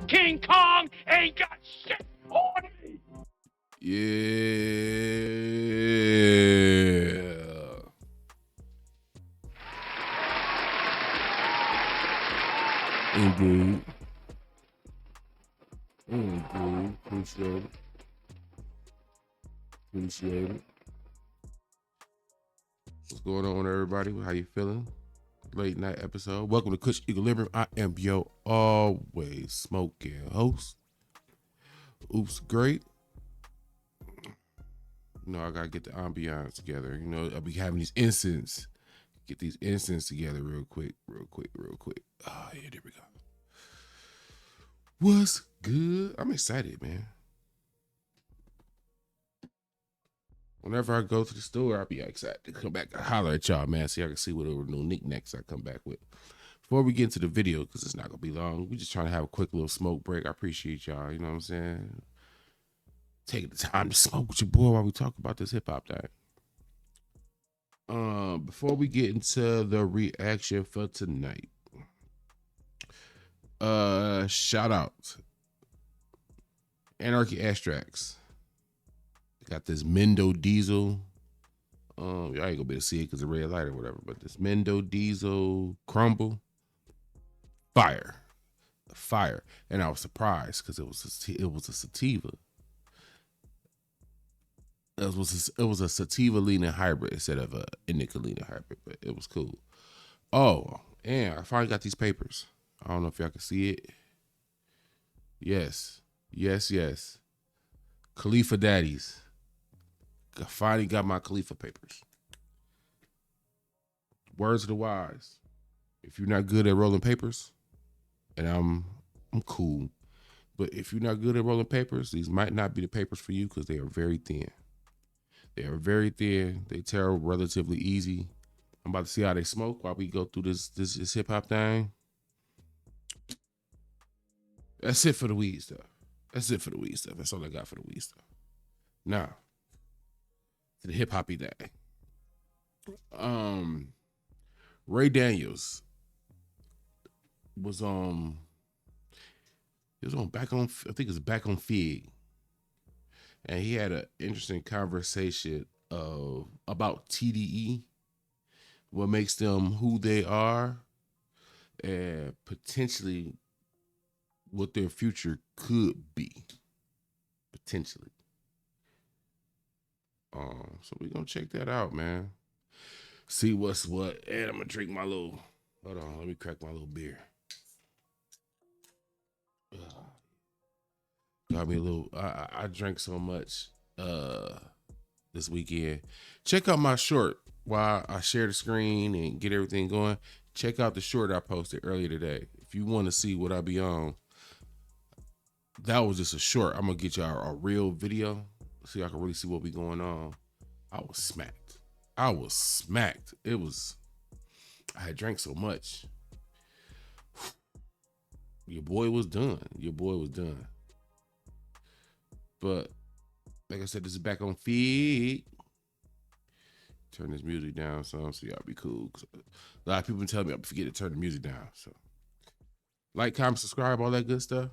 King Kong ain't got shit on me. Yeah. Indeed. Indeed. Appreciate it. Appreciate it. What's going on, everybody? How you feeling? Late night episode. Welcome to Kush Equilibrium. I am your always smoking host. Oops, great. You know, I gotta get the ambiance together. You know, I'll be having these incense. Get these incense together real quick. Oh, yeah, there we go. What's good? I'm excited, man. Whenever I go to the store, I'll be excited to come back and holler at y'all, man. So y'all can see what new knickknacks I come back with. Before we get into the video, because it's not going to be long, we just trying to have a quick little smoke break. I appreciate y'all, you know what I'm saying? Taking the time to smoke with your boy while we talk about this hip-hop thing. Before we get into the reaction for tonight, shout out Anarchy Extracts. Got this Mendo Diesel. Y'all ain't gonna be able to see it because of red light or whatever, but this Mendo Diesel Crumble, fire. And I was surprised because it was a sativa. It was a sativa leaning hybrid instead of a indica leaning hybrid, but it was cool. Oh, and I finally got these papers. I don't know if y'all can see it. Yes. Khalifa Daddies. I finally got my Khalifa papers. Words of the wise. If you're not good at rolling papers, and I'm cool, but if you're not good at rolling papers, these might not be the papers for you because they are very thin. They tear relatively easy. I'm about to see how they smoke while we go through this hip hop thing. That's it for the weed stuff. That's all I got for the weed stuff. Now, to the hip hoppy thing. Ray Daniels was on back on, I think it's back on Fig, and he had an interesting conversation about TDE, what makes them who they are, and potentially what their future could be, potentially. So we're gonna check that out, man. See what's what, and I'm gonna drink my little. Hold on, let me crack my little beer. Got me a little. I drank so much this weekend. Check out my short while I share the screen and get everything going. Check out the short I posted earlier today. If you want to see what I be on, that was just a short. I'm gonna get y'all a real video so y'all can really see what be going on. I was smacked. I had drank so much. Your boy was done. But like I said, this is back on Feed. Turn this music down some so y'all be cool. A lot of people tell me I forget to turn the music down. So like, comment, subscribe, all that good stuff.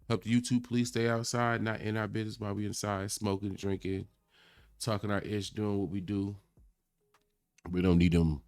Help the YouTube please stay outside, not in our business while we inside, smoking, drinking, talking our ish, doing what we do. We don't need them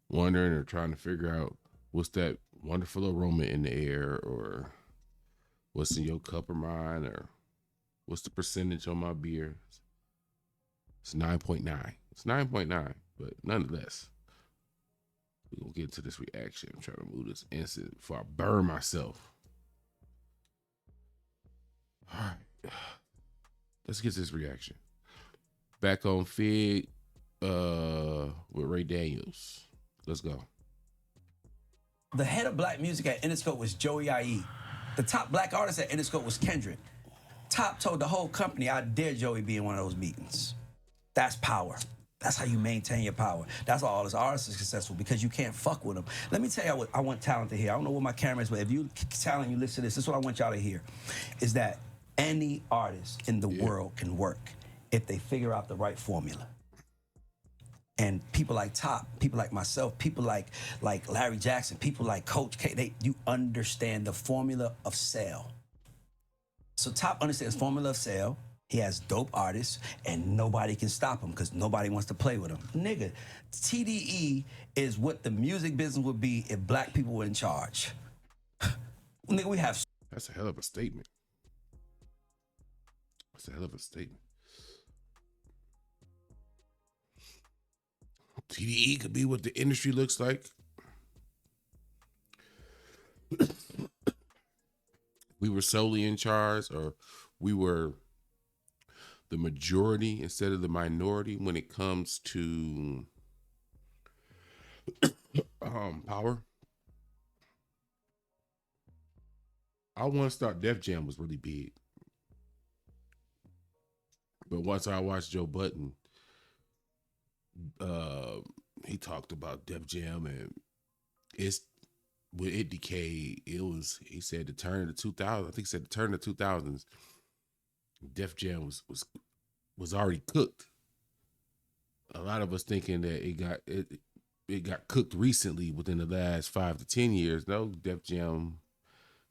wondering or trying to figure out what's that wonderful aroma in the air, or what's in your cup or mine, or what's the percentage on my beer. It's 9.9. It's 9.9, but nonetheless, we're going to get into this reaction. I'm trying to move this instant before I burn myself. All right. Let's get this reaction. Back on Fig with Ray Daniels. Let's go. The head of black music at Interscope was Joey IE. The top black artist at Interscope was Kendrick. Top told the whole company, I dare Joey be in one of those meetings. That's power. That's how you maintain your power. That's why all these artists are successful, because you can't fuck with them. Let me tell you what I want talent to hear. I don't know what my camera is, but if you talent, you listen to this is what I want y'all to hear, is that any artist in the world can work if they figure out the right formula. And people like Top, people like myself, people like Larry Jackson, people like Coach K, you understand the formula of sale. So Top understands formula of sale. He has dope artists, and nobody can stop him because nobody wants to play with him. Nigga, TDE is what the music business would be if black people were in charge. Nigga, we have. That's a hell of a statement. That's a hell of a statement. TDE could be what the industry looks like. We were solely in charge, or we were the majority instead of the minority when it comes to power. I once thought Def Jam was really big, but once I watched Joe Budden, he talked about Def Jam, and it's when it decayed. It was, he said, the turn of the 2000s. I think he said the turn of the 2000s. Def Jam was already cooked. A lot of us thinking that it got cooked recently within the last 5 to 10 years. No, Def Jam,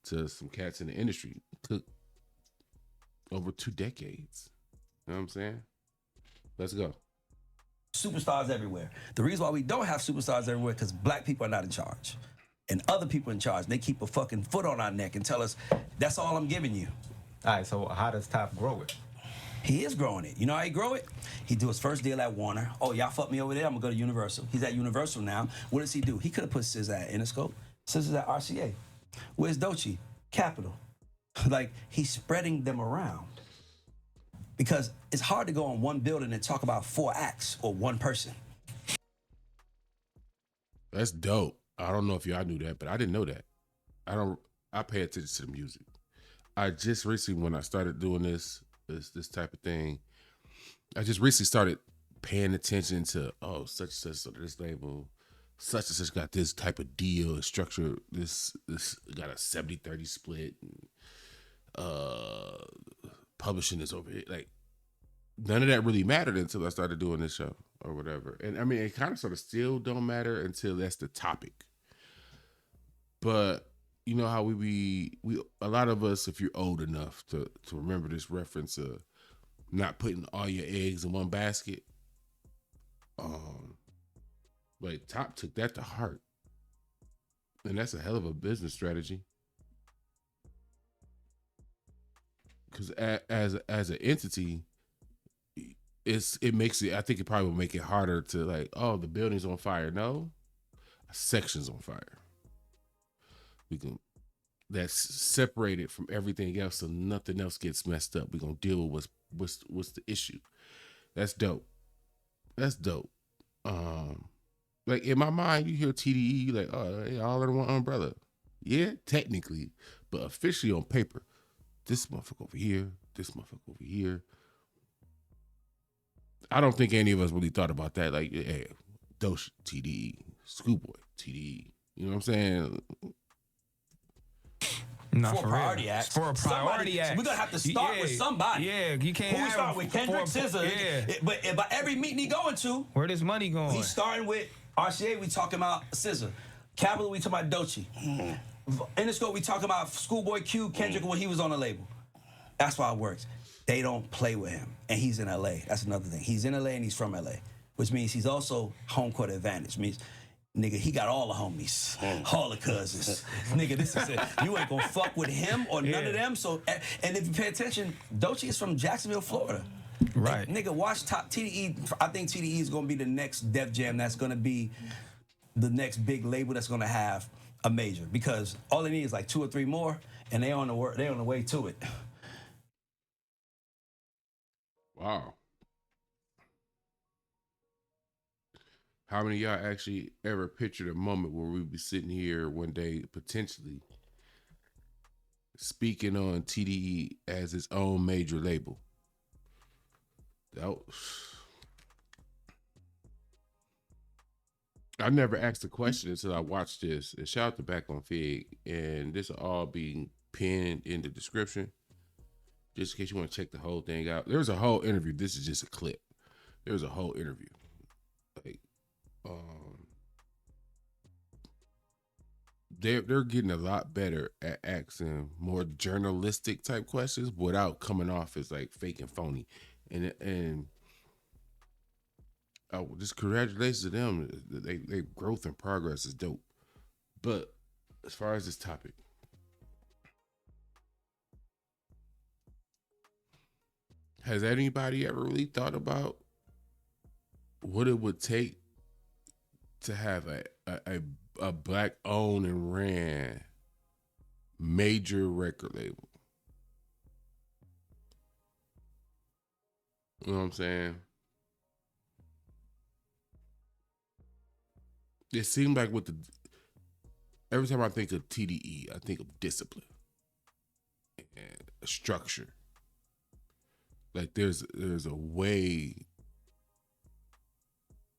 to some cats in the industry, took over 2 decades. You know what I'm saying? Let's go. Superstars everywhere. The reason why we don't have superstars everywhere because black people are not in charge. And other people in charge. They keep a fucking foot on our neck and tell us, that's all I'm giving you. All right, so how does Top grow it? He is growing it. You know how he grow it? He do his first deal at Warner. Oh, y'all fuck me over there, I'm gonna go to Universal. He's at Universal now. What does he do? He could have put SZA at Interscope. SZA's at RCA. Where's Doechii? Capitol. Like, he's spreading them around. Because it's hard to go on one building and talk about 4 acts or one person. That's dope. I don't know if y'all knew that, but I didn't know that. I pay attention to the music. I just recently, when I started doing this type of thing, I just recently started paying attention to, oh, such and such, this label, such and such got this type of deal, structure, this got a 70-30 split, publishing is over here. Like, none of that really mattered until I started doing this show or whatever. And I mean, it kind of sort of still don't matter until that's the topic. But you know how we a lot of us, if you're old enough to remember this reference of not putting all your eggs in one basket, like Top took that to heart, and that's a hell of a business strategy. Because as an entity, it makes it. I think it probably will make it harder to, like, oh, the building's on fire. No, a section's on fire. That's separated from everything else, so nothing else gets messed up. We're gonna deal with what's the issue. That's dope. That's dope. Like, in my mind, you hear TDE, like, oh, they all under one umbrella. Yeah, technically, but officially on paper, this motherfucker over here, this motherfucker over here. I don't think any of us really thought about that. Like, hey, Doechii, TDE, Schoolboy, TDE. You know what I'm saying? Not For a priority act. For a priority act. We're gonna have to start with somebody. Yeah, you can't. Who we start with? Kendrick, SZA. Yeah. But by every meeting he going to, Where this money going? he's starting with RCA. We talking about SZA. Capitol. We talking about Doechii. Interscope. We talking about Schoolboy Q, Kendrick when he was on the label. That's why it works. They don't play with him, and he's in LA. That's another thing. He's in LA and he's from LA, which means he's also home court advantage. Means, nigga, he got all the homies, all the cousins. Nigga, this is it. You ain't gonna fuck with him or none of them. So, and if you pay attention, Doechii is from Jacksonville, Florida. Right. Nigga, watch Top TDE. I think TDE is gonna be the next Def Jam. That's gonna be the next big label that's gonna have a major, because all they need is like 2 or 3 more, and they on the way to it. Wow. How many of y'all actually ever pictured a moment where we'd be sitting here one day potentially speaking on TDE as its own major label? I never asked the question until I watched this. And shout out to Back on Fig. And this will all be pinned in the description, just in case you want to check the whole thing out. There's a whole interview. This is just a clip. There's a whole interview. Like, they're getting a lot better at asking more journalistic type questions without coming off as like fake and phony. And just congratulations to them. They growth and progress is dope. But as far as this topic, has anybody ever really thought about what it would take to have a black owned and ran major record label? You know what I'm saying? It seemed like every time I think of TDE, I think of discipline and a structure. Like there's a way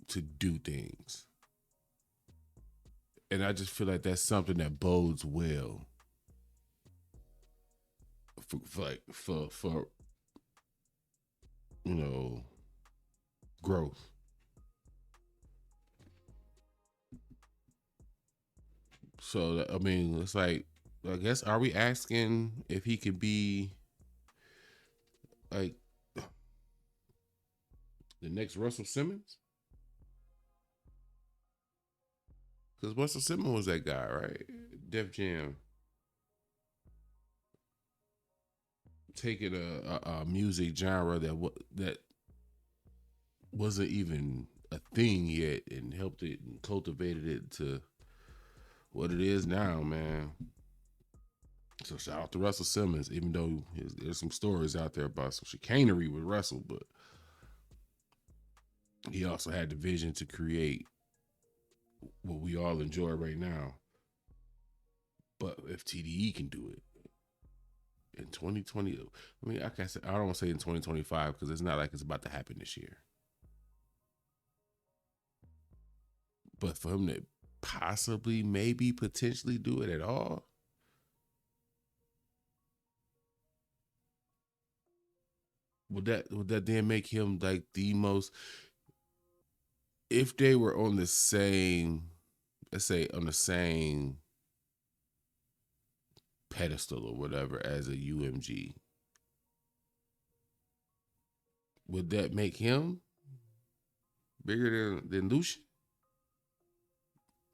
to do things. And I just feel like that's something that bodes well for you know, growth. So I mean, it's like, I guess, are we asking if he could be like the next Russell Simmons? Because Russell Simmons was that guy, right? Def Jam. Taking a music genre that wasn't even a thing yet and helped it and cultivated it to what it is now, man. So shout out to Russell Simmons, even though there's some stories out there about some chicanery with Russell, but he also had the vision to create what we all enjoy right now. But if TDE can do it in 2020, I mean, like I said, I don't want to say in 2025 because it's not like it's about to happen this year. But for him to possibly, maybe, potentially do it at all, would that then make him like the most? If they were on the same, let's say on the same pedestal or whatever as a UMG, would that make him bigger than Lucian?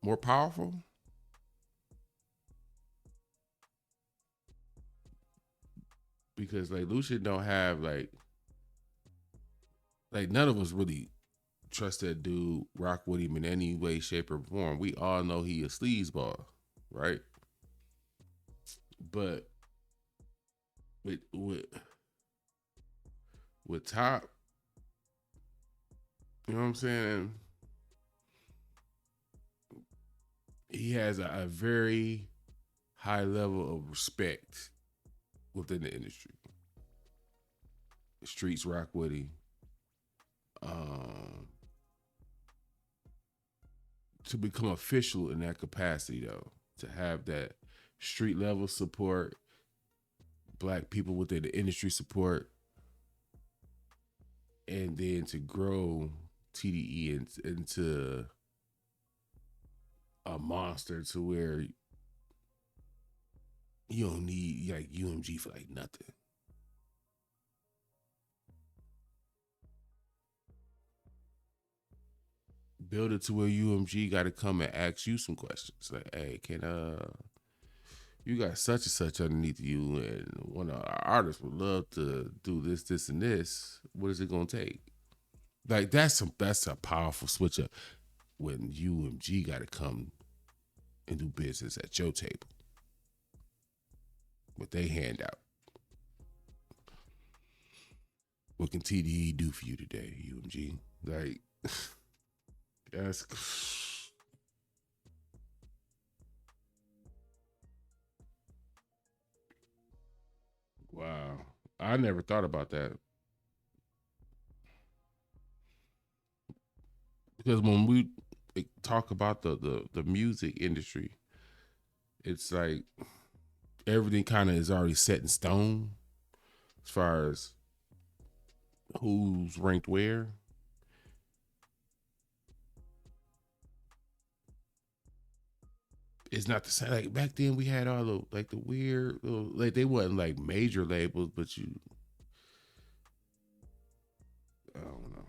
More powerful? Because like Lucian don't have like none of us really trust that dude, rock with him in any way, shape, or form. We all know he a sleazeball, right? But with Top, you know what I'm saying? He has a very high level of respect within the industry. The streets rock with him. To become official in that capacity, though, to have that street level support, black people within the industry support, and then to grow TDE into a monster to where you don't need like UMG for like nothing. Build it to where UMG got to come and ask you some questions. Like, hey, can you got such and such underneath you, and one of our artists would love to do this, this, and this. What is it gonna take? Like that's a powerful switch up when UMG got to come and do business at your table. What they hand out. What can TDE do for you today, UMG? Like, that's. Wow. I never thought about that. Because when we talk about the music industry, it's like everything kind of is already set in stone as far as who's ranked where. it's not the same. Like back then, we had all the like the weird, little, like they wasn't like major labels, but I don't know.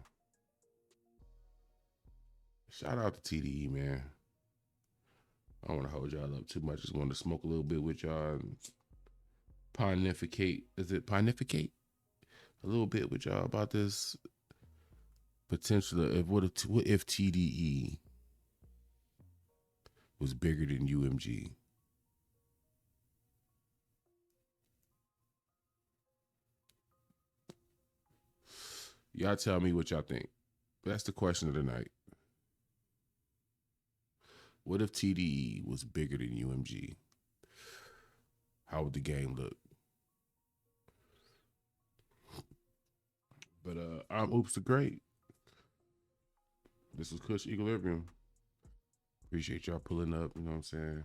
Shout out to TDE, man. I don't want to hold y'all up too much. Just want to smoke a little bit with y'all and pontificate. Is it pontificate? A little bit with y'all about this potential of what if TDE was bigger than UMG? Y'all tell me what y'all think. That's the question of the night. What if TDE was bigger than UMG? How would the game look? But I'm Oops the Great. This is Kush Equilibrium. Appreciate y'all pulling up, you know what I'm saying?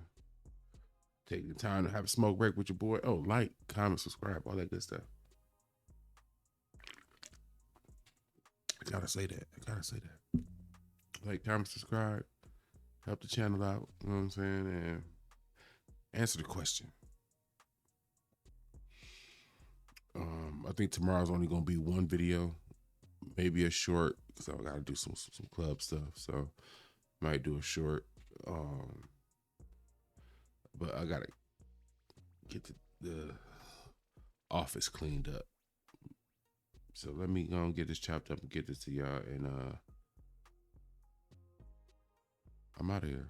Taking the time to have a smoke break with your boy. Oh, like, comment, subscribe, all that good stuff. I gotta say that. Like, comment, subscribe. Help the channel out, you know what I'm saying? And answer the question. I think tomorrow's only gonna be one video, maybe a short, because I gotta do some club stuff. So might do a short. But I gotta get the office cleaned up. So let me go and get this chopped up and get this to y'all, and I'm out of here.